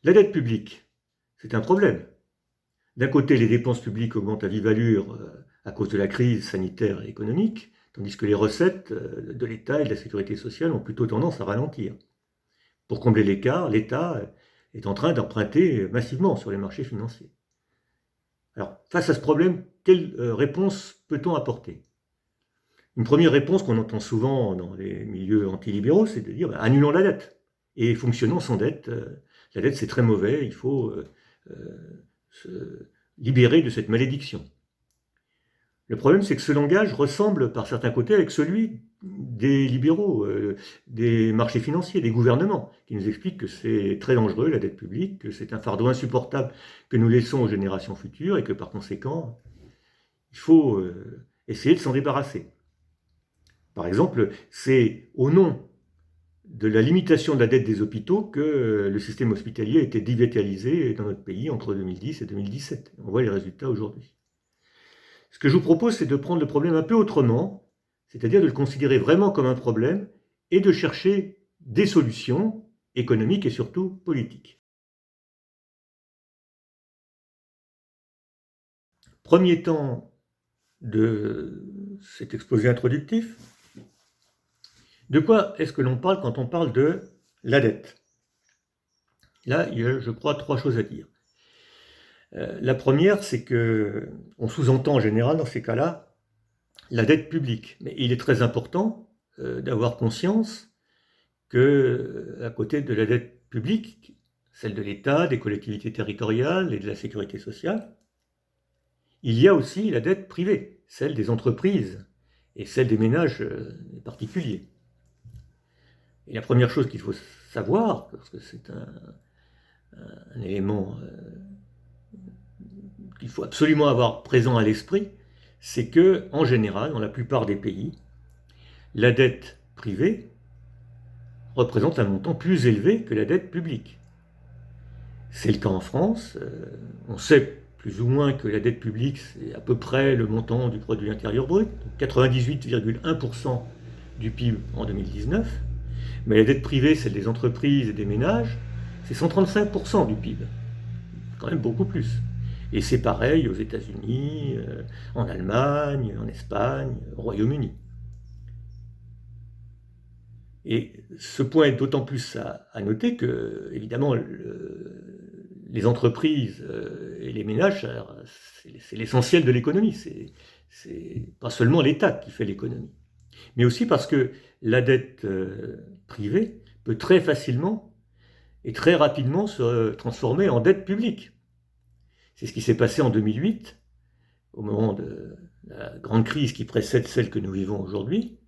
La dette publique, c'est un problème. D'un côté, les dépenses publiques augmentent à vive allure à cause de la crise sanitaire et économique, tandis que les recettes de l'État et de la sécurité sociale ont plutôt tendance à ralentir. Pour combler l'écart, l'État est en train d'emprunter massivement sur les marchés financiers. Alors, face à ce problème, quelle réponse peut-on apporter? Une première réponse qu'on entend souvent dans les milieux antilibéraux, c'est de dire annulons la dette et fonctionnons sans dette. La dette, c'est très mauvais, il faut se libérer de cette malédiction. Le problème, c'est que ce langage ressemble par certains côtés avec celui des libéraux, des marchés financiers, des gouvernements, qui nous expliquent que c'est très dangereux, la dette publique, que c'est un fardeau insupportable que nous laissons aux générations futures et que par conséquent, il faut essayer de s'en débarrasser. Par exemple, c'est au nom de la limitation de la dette des hôpitaux que le système hospitalier a été dévitalisé dans notre pays entre 2010 et 2017. On voit les résultats aujourd'hui. Ce que je vous propose, c'est de prendre le problème un peu autrement, c'est-à-dire de le considérer vraiment comme un problème et de chercher des solutions économiques et surtout politiques. Premier temps de cet exposé introductif, de quoi est-ce que l'on parle quand on parle de la dette? Là, il y a, je crois, trois choses à dire. La première, c'est qu'on sous-entend en général dans ces cas-là la dette publique. Mais il est très important d'avoir conscience qu'à côté de la dette publique, celle de l'État, des collectivités territoriales et de la sécurité sociale, il y a aussi la dette privée, celle des entreprises et celle des ménages particuliers. Et la première chose qu'il faut savoir, parce que c'est un élément qu'il faut absolument avoir présent à l'esprit, c'est que, en général, dans la plupart des pays, la dette privée représente un montant plus élevé que la dette publique. C'est le cas en France. On sait plus ou moins que la dette publique, c'est à peu près le montant du produit intérieur brut, 98,1% du PIB en 2019. Mais la dette privée, celle des entreprises et des ménages, c'est 135% du PIB. Quand même beaucoup plus. Et c'est pareil aux États-Unis, en Allemagne, en Espagne, au Royaume-Uni. Et ce point est d'autant plus à noter que, évidemment, les entreprises et les ménages, c'est l'essentiel de l'économie. C'est pas seulement l'État qui fait l'économie, mais aussi parce que la dette privée peut très facilement et très rapidement se transformer en dette publique. C'est ce qui s'est passé en 2008, au moment de la grande crise qui précède celle que nous vivons aujourd'hui,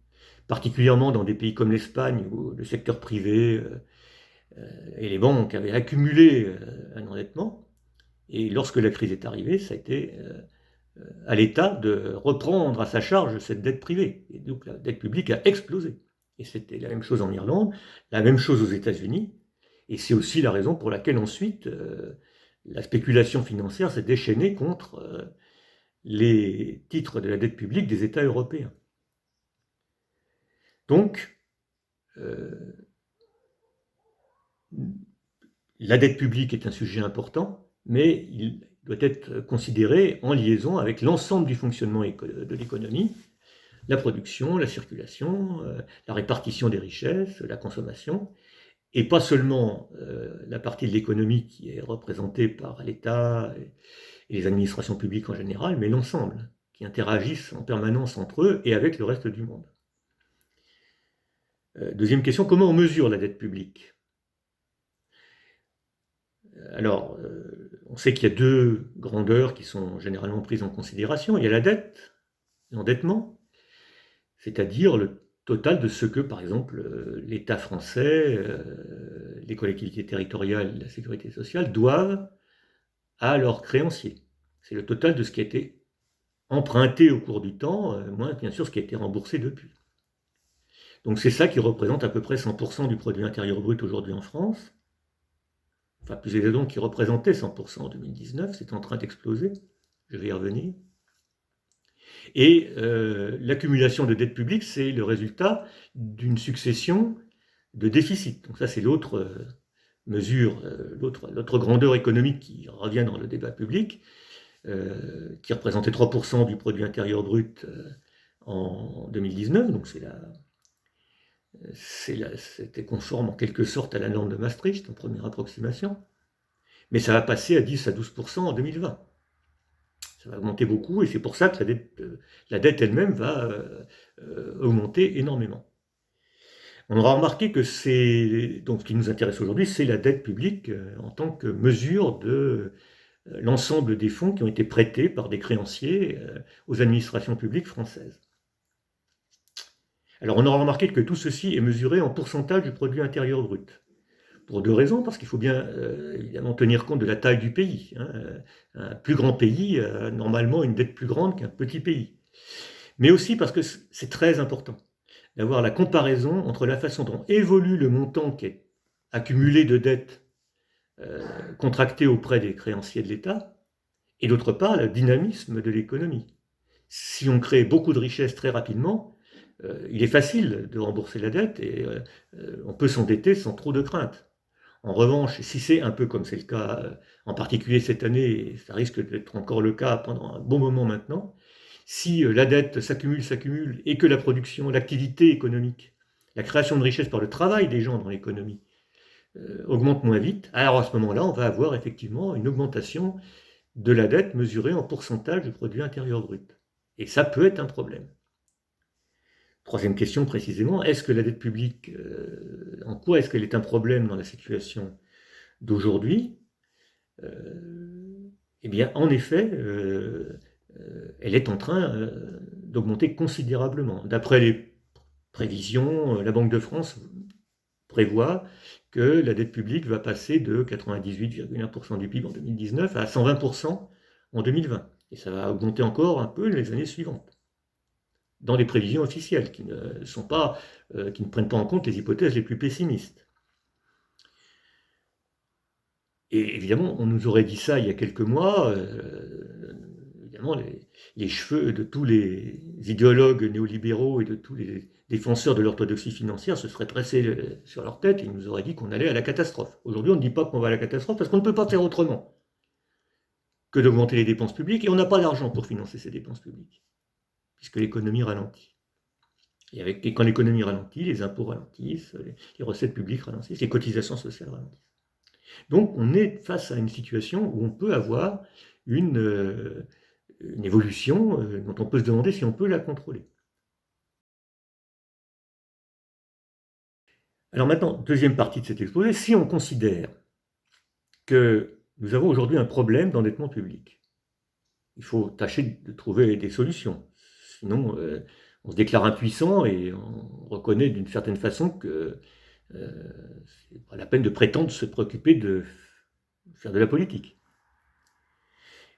particulièrement dans des pays comme l'Espagne, où le secteur privé et les banques avaient accumulé un endettement. Et lorsque la crise est arrivée, ça a été à l'État de reprendre à sa charge cette dette privée. Et donc la dette publique a explosé. Et c'était la même chose en Irlande, la même chose aux États-Unis. Et c'est aussi la raison pour laquelle ensuite la spéculation financière s'est déchaînée contre les titres de la dette publique des États européens. Donc, la dette publique est un sujet important, mais il doit être considéré en liaison avec l'ensemble du fonctionnement de l'économie, la production, la circulation, la répartition des richesses, la consommation, et pas seulement la partie de l'économie qui est représentée par l'État et les administrations publiques en général, mais l'ensemble, qui interagissent en permanence entre eux et avec le reste du monde. Deuxième question, comment on mesure la dette publique? Alors, on sait qu'il y a deux grandeurs qui sont généralement prises en considération. Il y a la dette, l'endettement, c'est-à-dire le total de ce que, par exemple, l'État français, les collectivités territoriales, la sécurité sociale doivent à leurs créanciers. C'est le total de ce qui a été emprunté au cours du temps, moins bien sûr ce qui a été remboursé depuis. Donc c'est ça qui représente à peu près 100% du produit intérieur brut aujourd'hui en France. Enfin, plus exactement, qui représentait 100% en 2019, c'est en train d'exploser, je vais y revenir. Et l'accumulation de dettes publiques, c'est le résultat d'une succession de déficits. Donc ça, c'est l'autre mesure l'autre grandeur économique qui revient dans le débat public, qui représentait 3% du produit intérieur brut en 2019, donc c'était conforme en quelque sorte à la norme de Maastricht en première approximation, mais ça va passer à 10 à 12% en 2020. Ça va augmenter beaucoup et c'est pour ça que la dette elle-même va augmenter énormément. On aura remarqué que donc ce qui nous intéresse aujourd'hui, c'est la dette publique en tant que mesure de l'ensemble des fonds qui ont été prêtés par des créanciers aux administrations publiques françaises. Alors on aura remarqué que tout ceci est mesuré en pourcentage du produit intérieur brut. Pour deux raisons, parce qu'il faut bien évidemment tenir compte de la taille du pays. Un plus grand pays a normalement une dette plus grande qu'un petit pays. Mais aussi parce que c'est très important d'avoir la comparaison entre la façon dont évolue le montant qui est accumulé de dettes contractées auprès des créanciers de l'État, et d'autre part le dynamisme de l'économie. Si on crée beaucoup de richesses très rapidement, il est facile de rembourser la dette et on peut s'endetter sans trop de crainte. En revanche, si c'est un peu comme c'est le cas en particulier cette année, et ça risque d'être encore le cas pendant un bon moment maintenant, si la dette s'accumule et que la production, l'activité économique, la création de richesses par le travail des gens dans l'économie augmente moins vite, alors à ce moment-là, on va avoir effectivement une augmentation de la dette mesurée en pourcentage du produit intérieur brut. Et ça peut être un problème. Troisième question précisément, est-ce que la dette publique, en quoi est-ce qu'elle est un problème dans la situation d'aujourd'hui? Eh bien, en effet, elle est en train d'augmenter considérablement. D'après les prévisions, la Banque de France prévoit que la dette publique va passer de 98,1% du PIB en 2019 à 120% en 2020. Et ça va augmenter encore un peu les années suivantes, dans les prévisions officielles, qui ne prennent pas en compte les hypothèses les plus pessimistes. Et évidemment, on nous aurait dit ça il y a quelques mois, évidemment, les cheveux de tous les idéologues néolibéraux et de tous les défenseurs de l'orthodoxie financière se seraient dressés sur leur tête et ils nous auraient dit qu'on allait à la catastrophe. Aujourd'hui, on ne dit pas qu'on va à la catastrophe parce qu'on ne peut pas faire autrement que d'augmenter les dépenses publiques et on n'a pas l'argent pour financer ces dépenses publiques, puisque l'économie ralentit. Et quand l'économie ralentit, les impôts ralentissent, les recettes publiques ralentissent, les cotisations sociales ralentissent. Donc on est face à une situation où on peut avoir une évolution dont on peut se demander si on peut la contrôler. Alors maintenant, deuxième partie de cet exposé, si on considère que nous avons aujourd'hui un problème d'endettement public, il faut tâcher de trouver des solutions. Sinon, on se déclare impuissant et on reconnaît d'une certaine façon que c'est pas la peine de prétendre se préoccuper de faire de la politique.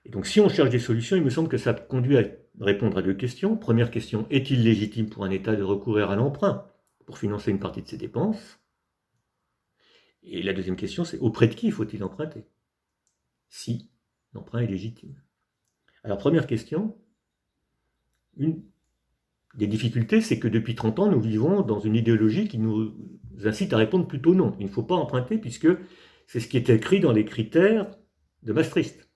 Et donc si on cherche des solutions, il me semble que ça conduit à répondre à deux questions. Première question, est-il légitime pour un État de recourir à l'emprunt pour financer une partie de ses dépenses? Et la deuxième question, c'est auprès de qui faut-il emprunter si l'emprunt est légitime? Alors première question, une des difficultés, c'est que depuis 30 ans, nous vivons dans une idéologie qui nous incite à répondre plutôt non. Il ne faut pas emprunter puisque c'est ce qui est écrit dans les critères de Maastricht.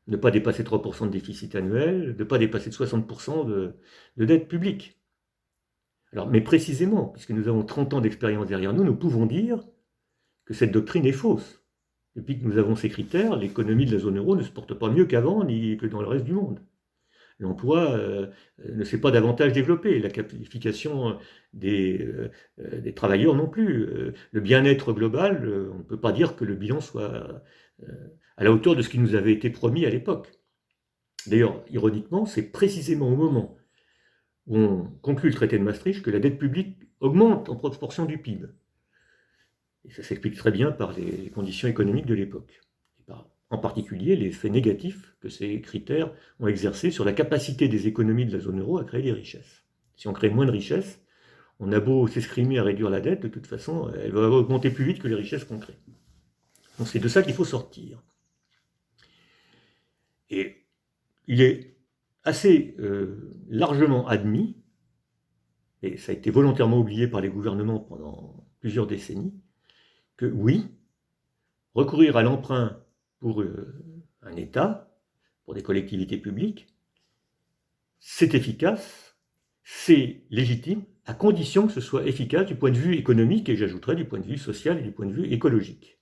Ne pas dépasser 3% de déficit annuel, ne pas dépasser 60% de dette publique. Alors, mais précisément, puisque nous avons 30 ans d'expérience derrière nous, nous pouvons dire que cette doctrine est fausse. Depuis que nous avons ces critères, l'économie de la zone euro ne se porte pas mieux qu'avant, ni que dans le reste du monde. L'emploi ne s'est pas davantage développé, la qualification des travailleurs non plus. Le bien-être global, on ne peut pas dire que le bilan soit à la hauteur de ce qui nous avait été promis à l'époque. D'ailleurs, ironiquement, c'est précisément au moment où on conclut le traité de Maastricht que la dette publique augmente en proportion du PIB. Et ça s'explique très bien par les conditions économiques de l'époque. En particulier l'effet négatif que ces critères ont exercé sur la capacité des économies de la zone euro à créer des richesses. Si on crée moins de richesses, on a beau s'escrimer à réduire la dette, de toute façon, elle va augmenter plus vite que les richesses qu'on crée. Donc c'est de ça qu'il faut sortir. Et il est assez largement admis, et ça a été volontairement oublié par les gouvernements pendant plusieurs décennies, que oui, recourir à l'emprunt pour un État, pour des collectivités publiques, c'est efficace, c'est légitime, à condition que ce soit efficace du point de vue économique et j'ajouterais du point de vue social et du point de vue écologique.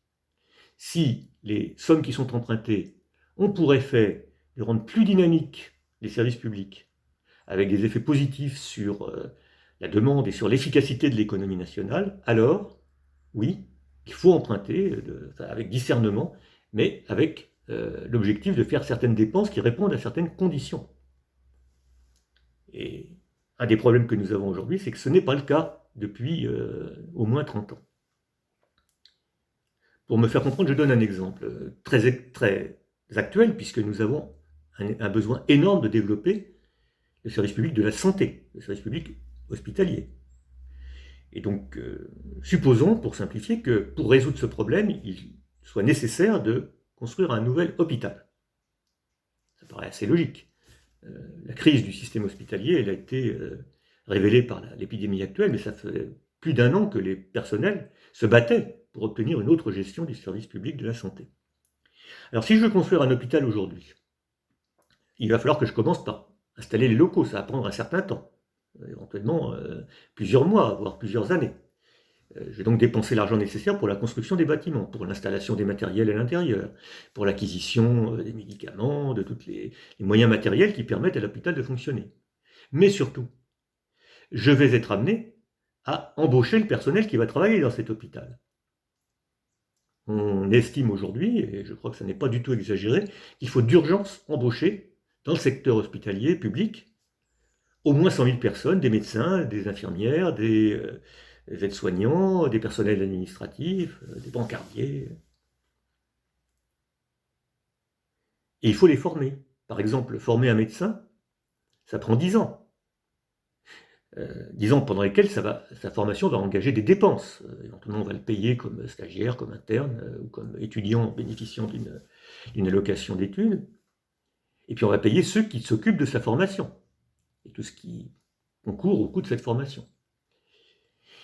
Si les sommes qui sont empruntées ont pour effet de rendre plus dynamiques les services publics, avec des effets positifs sur la demande et sur l'efficacité de l'économie nationale, alors, oui, il faut emprunter avec discernement, mais avec l'objectif de faire certaines dépenses qui répondent à certaines conditions. Et un des problèmes que nous avons aujourd'hui, c'est que ce n'est pas le cas depuis au moins 30 ans. Pour me faire comprendre, je donne un exemple très actuel, puisque nous avons un besoin énorme de développer le service public de la santé, le service public hospitalier. Et donc, supposons, pour simplifier, que pour résoudre ce problème, il soit nécessaire de construire un nouvel hôpital. Ça paraît assez logique. La crise du système hospitalier, elle a été révélée par l'épidémie actuelle, mais ça fait plus d'1 an que les personnels se battaient pour obtenir une autre gestion du service public de la santé. Alors, si je veux construire un hôpital aujourd'hui, il va falloir que je commence par installer les locaux. Ça va prendre un certain temps, éventuellement plusieurs mois, voire plusieurs années. Je vais donc dépenser l'argent nécessaire pour la construction des bâtiments, pour l'installation des matériels à l'intérieur, pour l'acquisition des médicaments, de tous les moyens matériels qui permettent à l'hôpital de fonctionner. Mais surtout, je vais être amené à embaucher le personnel qui va travailler dans cet hôpital. On estime aujourd'hui, et je crois que ça n'est pas du tout exagéré, qu'il faut d'urgence embaucher dans le secteur hospitalier public au moins 100 000 personnes, des médecins, des infirmières, des aides-soignants, des personnels administratifs, des brancardiers. Et il faut les former. Par exemple, former un médecin, ça prend 10 ans. 10 ans pendant lesquels sa formation va engager des dépenses. Éventuellement, on va le payer comme stagiaire, comme interne, ou comme étudiant bénéficiant d'une allocation d'études. Et puis on va payer ceux qui s'occupent de sa formation, et tout ce qui concourt au coût de cette formation.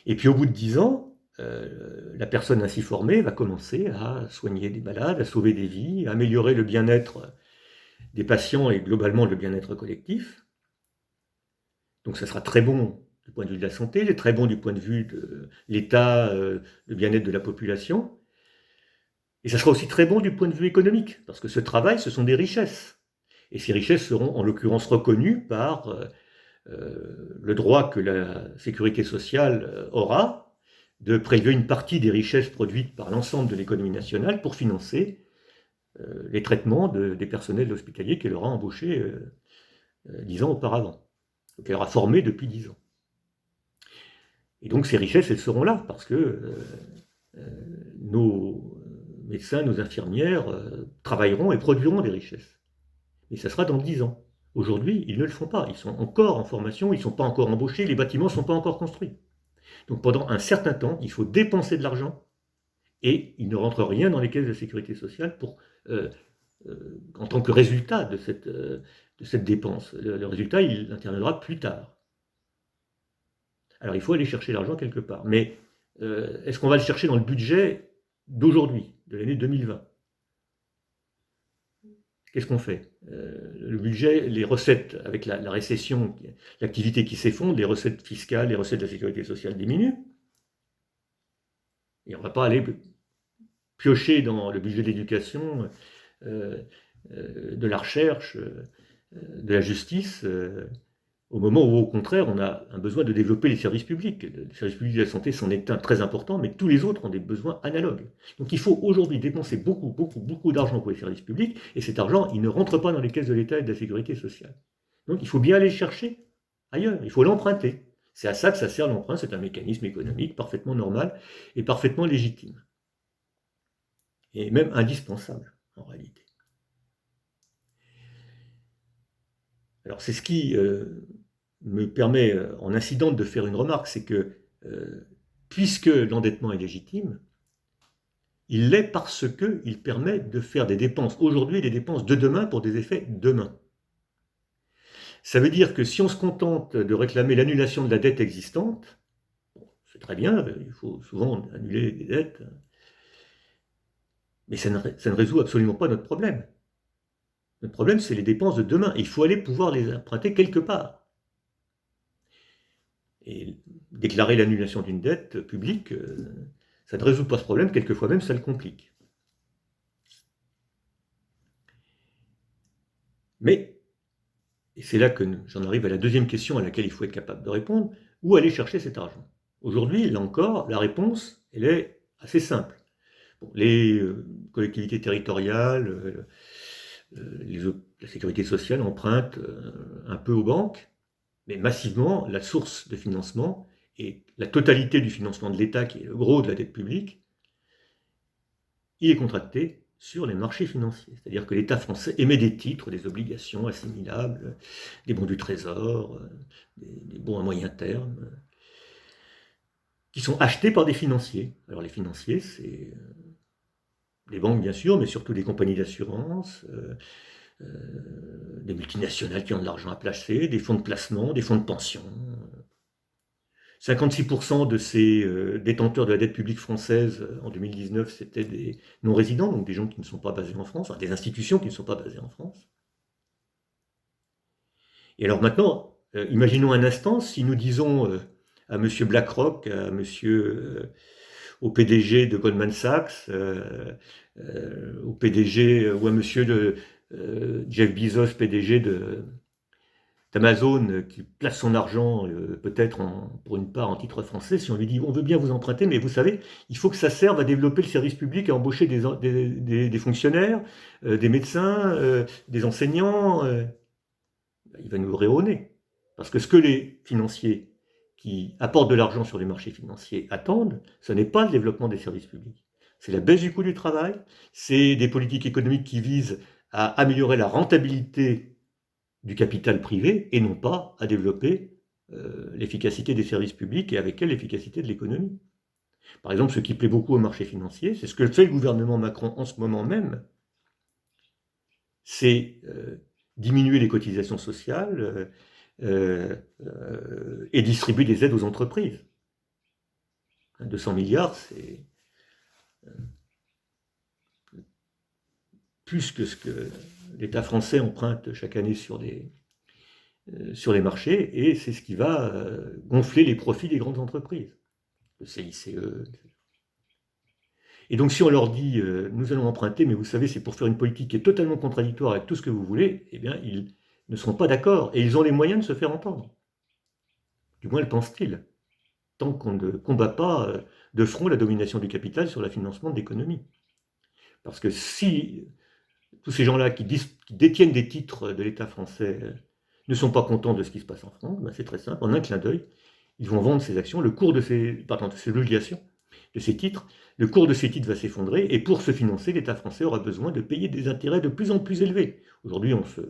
Et puis au bout de 10 ans, la personne ainsi formée va commencer à soigner des malades, à sauver des vies, à améliorer le bien-être des patients et globalement le bien-être collectif. Donc ça sera très bon du point de vue de la santé, très bon du point de vue de l'état de bien-être de la population. Et ça sera aussi très bon du point de vue économique, parce que ce travail, ce sont des richesses. Et ces richesses seront en l'occurrence reconnues par le droit que la sécurité sociale aura de prélever une partie des richesses produites par l'ensemble de l'économie nationale pour financer les traitements des personnels hospitaliers qu'elle aura embauchés 10 ans auparavant, qu'elle aura formés depuis 10 ans. Et donc ces richesses, elles seront là, parce que nos médecins, nos infirmières travailleront et produiront des richesses. Et ça sera dans 10 ans. Aujourd'hui, ils ne le font pas. Ils sont encore en formation, ils ne sont pas encore embauchés, les bâtiments ne sont pas encore construits. Donc pendant un certain temps, il faut dépenser de l'argent et il ne rentre rien dans les caisses de sécurité sociale en tant que résultat de cette dépense. Le résultat, il interviendra plus tard. Alors il faut aller chercher l'argent quelque part. Mais est-ce qu'on va le chercher dans le budget d'aujourd'hui, de l'année 2020 ? Qu'est-ce qu'on fait ? Le budget, les recettes, avec la récession, l'activité qui s'effondre, les recettes fiscales, les recettes de la sécurité sociale diminuent. Et on ne va pas aller piocher dans le budget de l'éducation, de la recherche, de la justice, au moment où, au contraire, on a un besoin de développer les services publics. Le service public de la santé, c'en est un très important, mais tous les autres ont des besoins analogues. Donc il faut aujourd'hui dépenser beaucoup d'argent pour les services publics, et cet argent, il ne rentre pas dans les caisses de l'État et de la sécurité sociale. Donc il faut bien aller chercher ailleurs, il faut l'emprunter. C'est à ça que ça sert l'emprunt, c'est un mécanisme économique parfaitement normal et parfaitement légitime. Et même indispensable, en réalité. Alors c'est ce qui me permet en incidente de faire une remarque, c'est que puisque l'endettement est légitime, il l'est parce qu'il permet de faire des dépenses aujourd'hui et des dépenses de demain pour des effets demain. Ça veut dire que si on se contente de réclamer l'annulation de la dette existante, bon, c'est très bien, il faut souvent annuler des dettes, Mais ça ne résout absolument pas notre problème. Notre problème, c'est les dépenses de demain. Il faut aller pouvoir les emprunter quelque part. Et déclarer l'annulation d'une dette publique, ça ne résout pas ce problème, quelquefois même ça le complique. Mais, et c'est là que j'en arrive à la deuxième question à laquelle il faut être capable de répondre, où aller chercher cet argent? Aujourd'hui, là encore, la réponse, elle est assez simple. Bon, les collectivités territoriales, la sécurité sociale empruntent un peu aux banques, mais massivement, la source de financement et la totalité du financement de l'État, qui est le gros de la dette publique, il est contracté sur les marchés financiers. C'est-à-dire que l'État français émet des titres, des obligations assimilables, des bons du Trésor, des bons à moyen terme, qui sont achetés par des financiers. Alors les financiers, c'est les banques bien sûr, mais surtout des compagnies d'assurance, des multinationales qui ont de l'argent à placer, des fonds de placement, des fonds de pension. 56% de ces détenteurs de la dette publique française en 2019, c'était des non-résidents, donc des gens qui ne sont pas basés en France, des institutions qui ne sont pas basées en France. Et alors maintenant, imaginons un instant si nous disons à M. BlackRock, au PDG de Goldman Sachs, au PDG ou à M. Jeff Bezos, PDG d'Amazon, qui place son argent peut-être pour une part en titre français, si on lui dit on veut bien vous emprunter, mais vous savez, il faut que ça serve à développer le service public, à embaucher des fonctionnaires, des médecins, des enseignants, il va nous réauner. Parce que ce que les financiers qui apportent de l'argent sur les marchés financiers attendent, ce n'est pas le développement des services publics. C'est la baisse du coût du travail, c'est des politiques économiques qui visent à améliorer la rentabilité du capital privé et non pas à développer l'efficacité des services publics et avec elle l'efficacité de l'économie. Par exemple, ce qui plaît beaucoup au marché financier, c'est ce que fait le gouvernement Macron en ce moment même, c'est diminuer les cotisations sociales et distribuer des aides aux entreprises. 200 milliards, c'est plus que ce que l'État français emprunte chaque année sur les marchés, et c'est ce qui va gonfler les profits des grandes entreprises, le CICE. Et donc si on leur dit nous allons emprunter, mais vous savez c'est pour faire une politique qui est totalement contradictoire avec tout ce que vous voulez, eh bien ils ne seront pas d'accord, et ils ont les moyens de se faire entendre. Du moins le pensent-ils, tant qu'on ne combat pas de front la domination du capital sur le financement de l'économie. Parce que si tous ces gens-là qui détiennent des titres de l'État français ne sont pas contents de ce qui se passe en France, ben c'est très simple, en un clin d'œil, ils vont vendre ces actions, le cours de ces obligations, de ces titres, le cours de ces titres va s'effondrer, et pour se financer, l'État français aura besoin de payer des intérêts de plus en plus élevés. Aujourd'hui, on se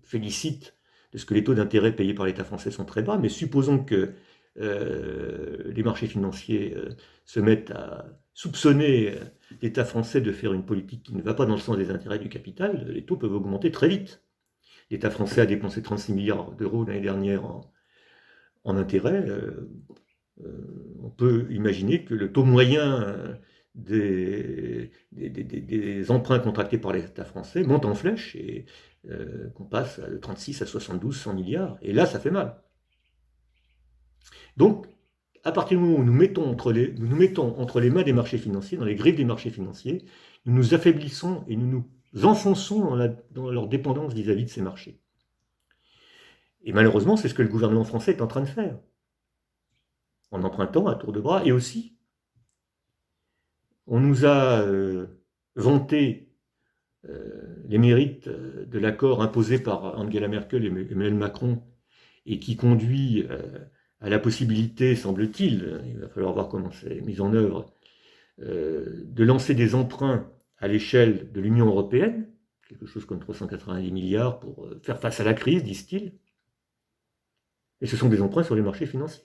félicite de ce que les taux d'intérêt payés par l'État français sont très bas, mais supposons que les marchés financiers se mettent à soupçonner l'État français de faire une politique qui ne va pas dans le sens des intérêts du capital, les taux peuvent augmenter très vite. L'État français a dépensé 36 milliards d'euros l'année dernière en intérêts. On peut imaginer que le taux moyen des emprunts contractés par l'État français monte en flèche et qu'on passe de 36 à 72, 100 milliards. Et là, ça fait mal. Donc, à partir du moment où nous nous mettons entre les mains des marchés financiers, dans les griffes des marchés financiers, nous nous affaiblissons et nous nous enfonçons dans leur dépendance vis-à-vis de ces marchés. Et malheureusement, c'est ce que le gouvernement français est en train de faire, en empruntant à tour de bras. Et aussi, on nous a vanté les mérites de l'accord imposé par Angela Merkel et Emmanuel Macron et qui conduit à la possibilité, semble-t-il, il va falloir voir comment c'est mis en œuvre, de lancer des emprunts à l'échelle de l'Union européenne, quelque chose comme 390 milliards pour faire face à la crise, disent-ils. Et ce sont des emprunts sur les marchés financiers.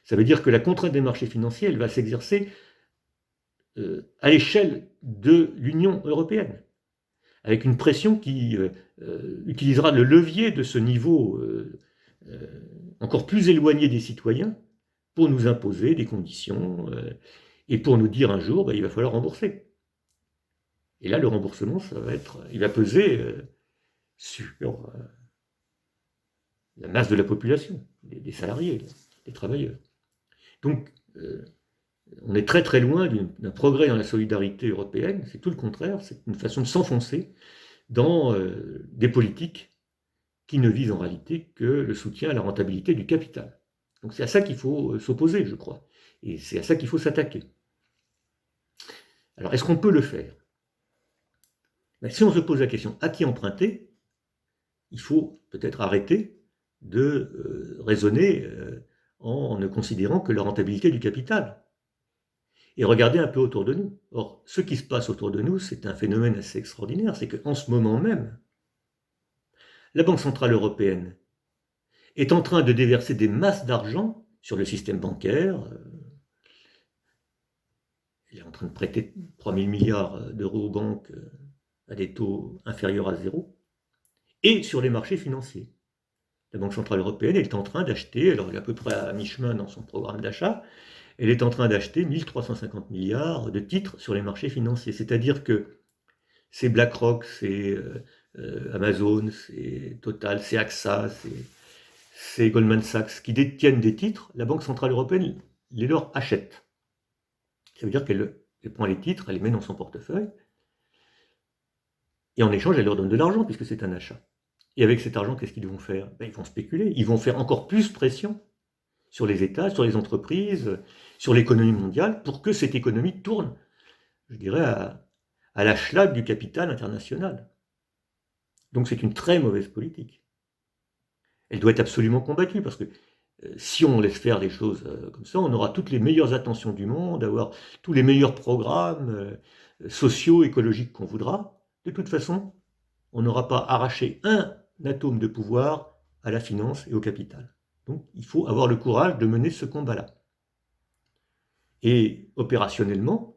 Ça veut dire que la contrainte des marchés financiers, elle va s'exercer à l'échelle de l'Union européenne, avec une pression qui utilisera le levier de ce niveau encore plus éloigné des citoyens pour nous imposer des conditions et pour nous dire un jour, il va falloir rembourser. Et là, le remboursement, il va peser sur la masse de la population, des salariés, des travailleurs. Donc, on est très très loin d'un progrès dans la solidarité européenne, c'est tout le contraire, c'est une façon de s'enfoncer dans des politiques qui ne visent en réalité que le soutien à la rentabilité du capital. Donc c'est à ça qu'il faut s'opposer, je crois, et c'est à ça qu'il faut s'attaquer. Alors est-ce qu'on peut le faire? Si on se pose la question à qui emprunter, il faut peut-être arrêter de raisonner en ne considérant que la rentabilité du capital. Et regarder un peu autour de nous. Or, ce qui se passe autour de nous, c'est un phénomène assez extraordinaire, c'est qu'en ce moment même, la Banque Centrale Européenne est en train de déverser des masses d'argent sur le système bancaire. Elle est en train de prêter 3 000 milliards d'euros aux banques à des taux inférieurs à zéro, et sur les marchés financiers. La Banque Centrale Européenne est en train d'acheter, alors elle est à peu près à mi-chemin dans son programme d'achat, elle est en train d'acheter 1350 milliards de titres sur les marchés financiers. C'est-à-dire que c'est BlackRock, c'est Amazon, c'est Total, c'est AXA, c'est Goldman Sachs qui détiennent des titres, la Banque Centrale Européenne les leur achète. Ça veut dire qu'elle prend les titres, elle les met dans son portefeuille, et en échange, elle leur donne de l'argent, puisque c'est un achat. Et avec cet argent, qu'est-ce qu'ils vont faire? Ils vont spéculer, ils vont faire encore plus pression sur les États, sur les entreprises, sur l'économie mondiale, pour que cette économie tourne, je dirais, à la schlag du capital international. Donc c'est une très mauvaise politique. Elle doit être absolument combattue, parce que si on laisse faire les choses comme ça, on aura toutes les meilleures attentions du monde, avoir tous les meilleurs programmes sociaux, écologiques qu'on voudra. De toute façon, on n'aura pas arraché un atome de pouvoir à la finance et au capital. Donc il faut avoir le courage de mener ce combat-là. Et opérationnellement,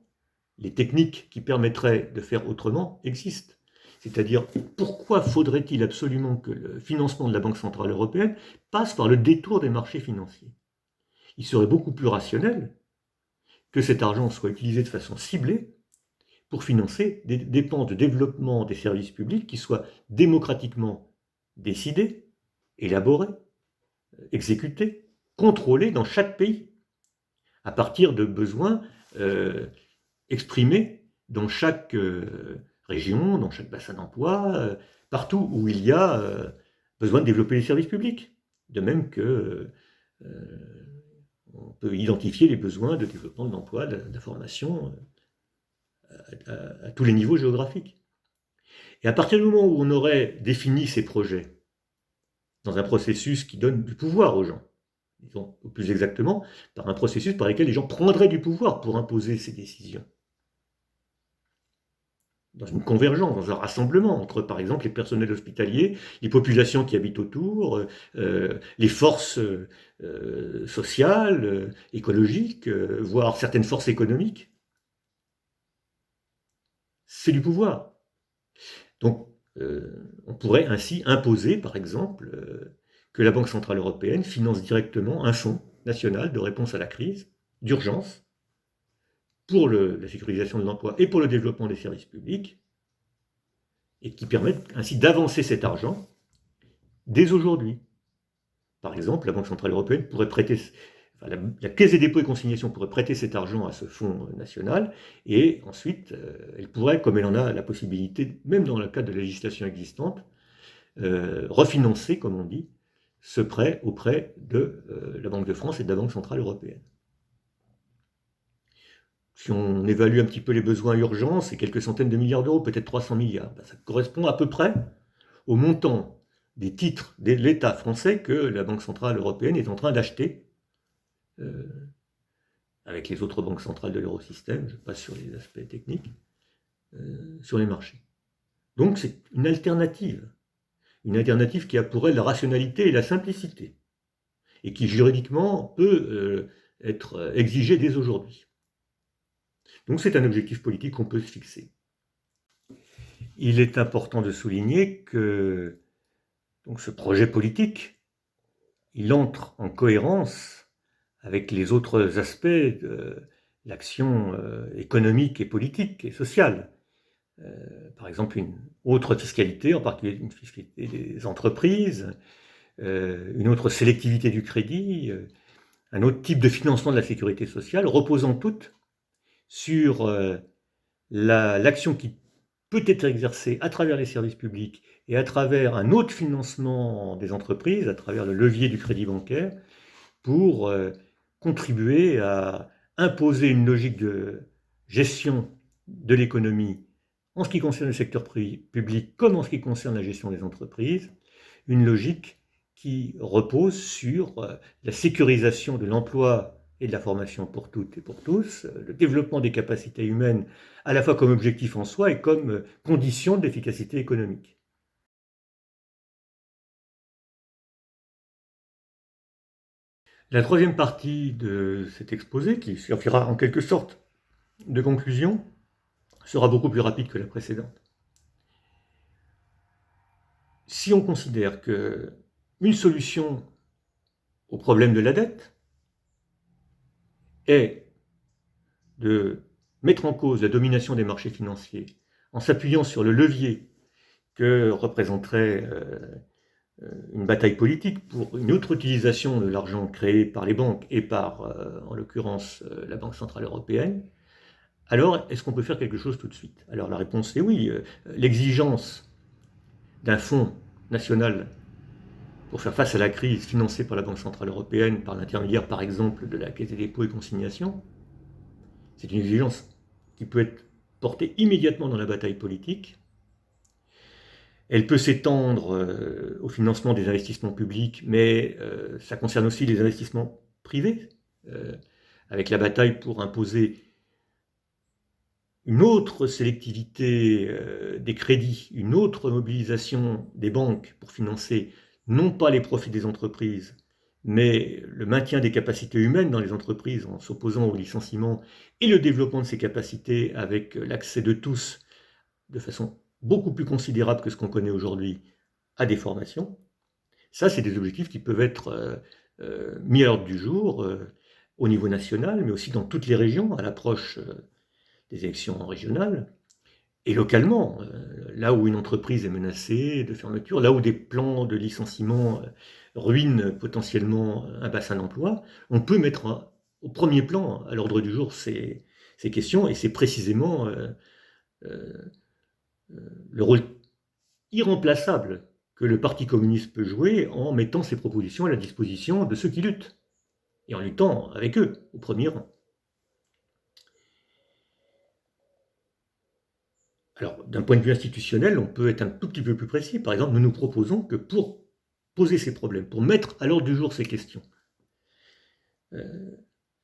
les techniques qui permettraient de faire autrement existent. C'est-à-dire, pourquoi faudrait-il absolument que le financement de la Banque Centrale Européenne passe par le détour des marchés financiers? Il serait beaucoup plus rationnel que cet argent soit utilisé de façon ciblée pour financer des dépenses de développement des services publics qui soient démocratiquement décidés, élaborés, exécutés, contrôlés dans chaque pays, à partir de besoins exprimés dans chaque région, dans chaque bassin d'emploi, partout où il y a besoin de développer les services publics. De même que on peut identifier les besoins de développement de l'emploi, de la formation à tous les niveaux géographiques. Et à partir du moment où on aurait défini ces projets dans un processus qui donne du pouvoir aux gens, disons, ou plus exactement, par un processus par lequel les gens prendraient du pouvoir pour imposer ces décisions, dans une convergence, dans un rassemblement entre, par exemple, les personnels hospitaliers, les populations qui habitent autour, les forces sociales, écologiques, voire certaines forces économiques. C'est du pouvoir. Donc, on pourrait ainsi imposer, par exemple, que la Banque Centrale Européenne finance directement un fonds national de réponse à la crise, d'urgence, pour la sécurisation de l'emploi et pour le développement des services publics, et qui permettent ainsi d'avancer cet argent dès aujourd'hui. Par exemple, la Banque Centrale Européenne pourrait prêter, enfin, la Caisse des dépôts et consignations pourrait prêter cet argent à ce fonds national, et ensuite, elle pourrait, comme elle en a la possibilité, même dans le cadre de la législation existante, refinancer, comme on dit, ce prêt auprès de la Banque de France et de la Banque Centrale Européenne. Si on évalue un petit peu les besoins urgents, c'est quelques centaines de milliards d'euros, peut-être 300 milliards. Ça correspond à peu près au montant des titres de l'État français que la Banque Centrale Européenne est en train d'acheter avec les autres banques centrales de l'eurosystème, je passe sur les aspects techniques, sur les marchés. Donc c'est une alternative qui a pour elle la rationalité et la simplicité, et qui juridiquement peut être exigée dès aujourd'hui. Donc c'est un objectif politique qu'on peut se fixer. Il est important de souligner que donc, ce projet politique, il entre en cohérence avec les autres aspects de l'action économique et politique et sociale. par exemple une autre fiscalité, en particulier une fiscalité des entreprises, une autre sélectivité du crédit, un autre type de financement de la sécurité sociale, reposant toutes sur l'action qui peut être exercée à travers les services publics et à travers un autre financement des entreprises, à travers le levier du crédit bancaire, pour contribuer à imposer une logique de gestion de l'économie en ce qui concerne le secteur public comme en ce qui concerne la gestion des entreprises, une logique qui repose sur la sécurisation de l'emploi et de la formation pour toutes et pour tous, le développement des capacités humaines à la fois comme objectif en soi et comme condition de l'efficacité économique. La troisième partie de cet exposé, qui servira en quelque sorte de conclusion, sera beaucoup plus rapide que la précédente. Si on considère qu'une solution au problème de la dette est de mettre en cause la domination des marchés financiers en s'appuyant sur le levier que représenterait une bataille politique pour une autre utilisation de l'argent créé par les banques et par, en l'occurrence, la Banque Centrale Européenne, alors est-ce qu'on peut faire quelque chose tout de suite? Alors la réponse est oui. L'exigence d'un fonds national pour faire face à la crise financée par la Banque Centrale Européenne par l'intermédiaire, par exemple, de la Caisse des dépôts et consignations, c'est une exigence qui peut être portée immédiatement dans la bataille politique. Elle peut s'étendre au financement des investissements publics, mais ça concerne aussi les investissements privés, avec la bataille pour imposer une autre sélectivité des crédits, une autre mobilisation des banques pour financer non pas les profits des entreprises, mais le maintien des capacités humaines dans les entreprises en s'opposant au licenciement et le développement de ces capacités avec l'accès de tous de façon beaucoup plus considérable que ce qu'on connaît aujourd'hui à des formations. Ça, c'est des objectifs qui peuvent être mis à l'ordre du jour au niveau national, mais aussi dans toutes les régions à l'approche des élections régionales, et localement, là où une entreprise est menacée de fermeture, là où des plans de licenciement ruinent potentiellement un bassin d'emploi, on peut mettre au premier plan à l'ordre du jour ces questions, et c'est précisément le rôle irremplaçable que le Parti communiste peut jouer en mettant ses propositions à la disposition de ceux qui luttent, et en luttant avec eux, au premier rang. Alors, d'un point de vue institutionnel, on peut être un tout petit peu plus précis. Par exemple, nous nous proposons que pour poser ces problèmes, pour mettre à l'ordre du jour ces questions,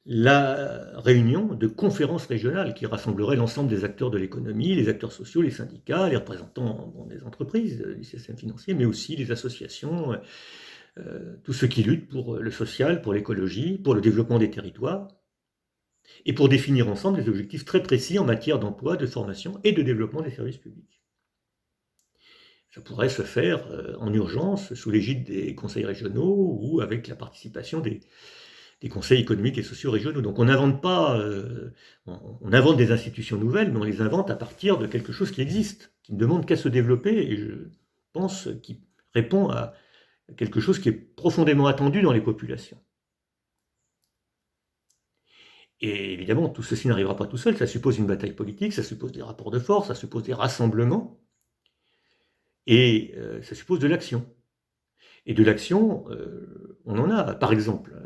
la réunion de conférences régionales qui rassemblerait l'ensemble des acteurs de l'économie, les acteurs sociaux, les syndicats, les représentants des entreprises, du système financier, mais aussi les associations, tous ceux qui luttent pour le social, pour l'écologie, pour le développement des territoires, et pour définir ensemble des objectifs très précis en matière d'emploi, de formation et de développement des services publics. Ça pourrait se faire en urgence sous l'égide des conseils régionaux ou avec la participation des conseils économiques et sociaux régionaux. Donc on n'invente pas, on invente des institutions nouvelles, mais on les invente à partir de quelque chose qui existe, qui ne demande qu'à se développer, et je pense qui répond à quelque chose qui est profondément attendu dans les populations. Et évidemment, tout ceci n'arrivera pas tout seul, ça suppose une bataille politique, ça suppose des rapports de force, ça suppose des rassemblements, et ça suppose de l'action. Et de l'action, on en a. Par exemple,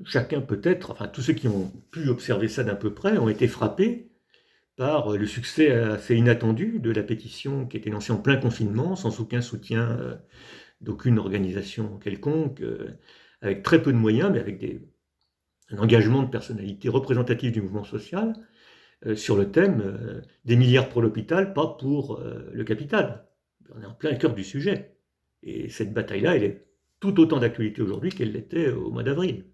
chacun peut-être, enfin tous ceux qui ont pu observer ça d'un peu près, ont été frappés par le succès assez inattendu de la pétition qui était lancée en plein confinement, sans aucun soutien d'aucune organisation quelconque, avec très peu de moyens, mais avec un engagement de personnalités représentatives du mouvement social, sur le thème des milliards pour l'hôpital, pas pour le capital. On est en plein cœur du sujet. Et cette bataille-là, elle est tout autant d'actualité aujourd'hui qu'elle l'était au mois d'avril.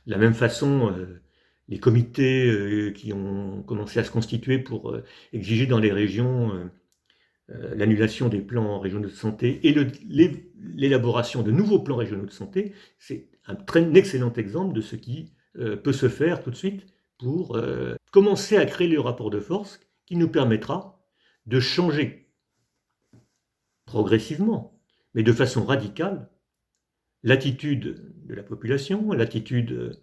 De la même façon, les comités qui ont commencé à se constituer pour exiger dans les régions l'annulation des plans régionaux de santé et l'élaboration de nouveaux plans régionaux de santé, c'est un excellent exemple de ce qui peut se faire tout de suite pour commencer à créer le rapport de force qui nous permettra de changer progressivement, mais de façon radicale, l'attitude de la population, l'attitude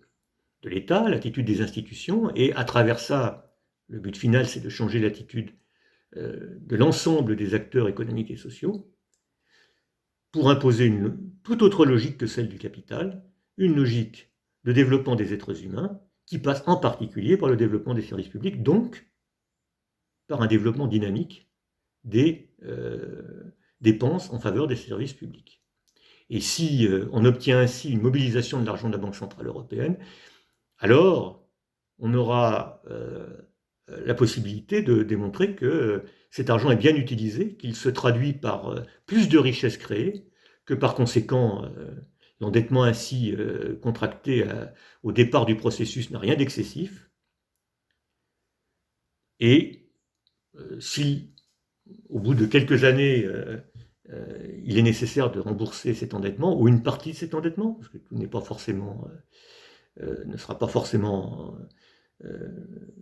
de l'État, l'attitude des institutions, et à travers ça, le but final, c'est de changer l'attitude de l'ensemble des acteurs économiques et sociaux, pour imposer une toute autre logique que celle du capital, une logique de développement des êtres humains, qui passe en particulier par le développement des services publics, donc par un développement dynamique des dépenses en faveur des services publics. Et si on obtient ainsi une mobilisation de l'argent de la Banque Centrale Européenne, alors on aura la possibilité de démontrer que cet argent est bien utilisé, qu'il se traduit par plus de richesses créées, que par conséquent, l'endettement ainsi contracté au départ du processus n'a rien d'excessif. Et si, au bout de quelques années, il est nécessaire de rembourser cet endettement, ou une partie de cet endettement, parce que tout n'est pas forcément, ne sera pas forcément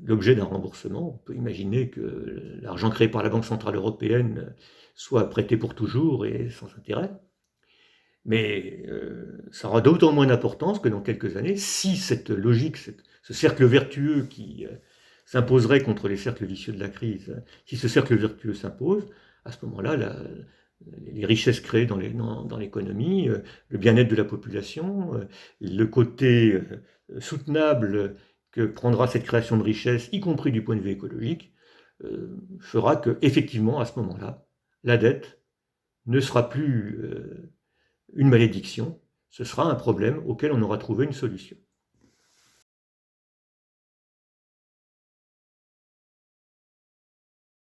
l'objet d'un remboursement. On peut imaginer que l'argent créé par la Banque Centrale Européenne soit prêté pour toujours et sans intérêt. Mais ça aura d'autant moins d'importance que dans quelques années, si cette logique, ce cercle vertueux qui s'imposerait contre les cercles vicieux de la crise, si ce cercle vertueux s'impose, à ce moment-là, les richesses créées dans l'économie, le bien-être de la population, le côté soutenable que prendra cette création de richesses, y compris du point de vue écologique, fera que, effectivement, à ce moment-là, la dette ne sera plus une malédiction, ce sera un problème auquel on aura trouvé une solution.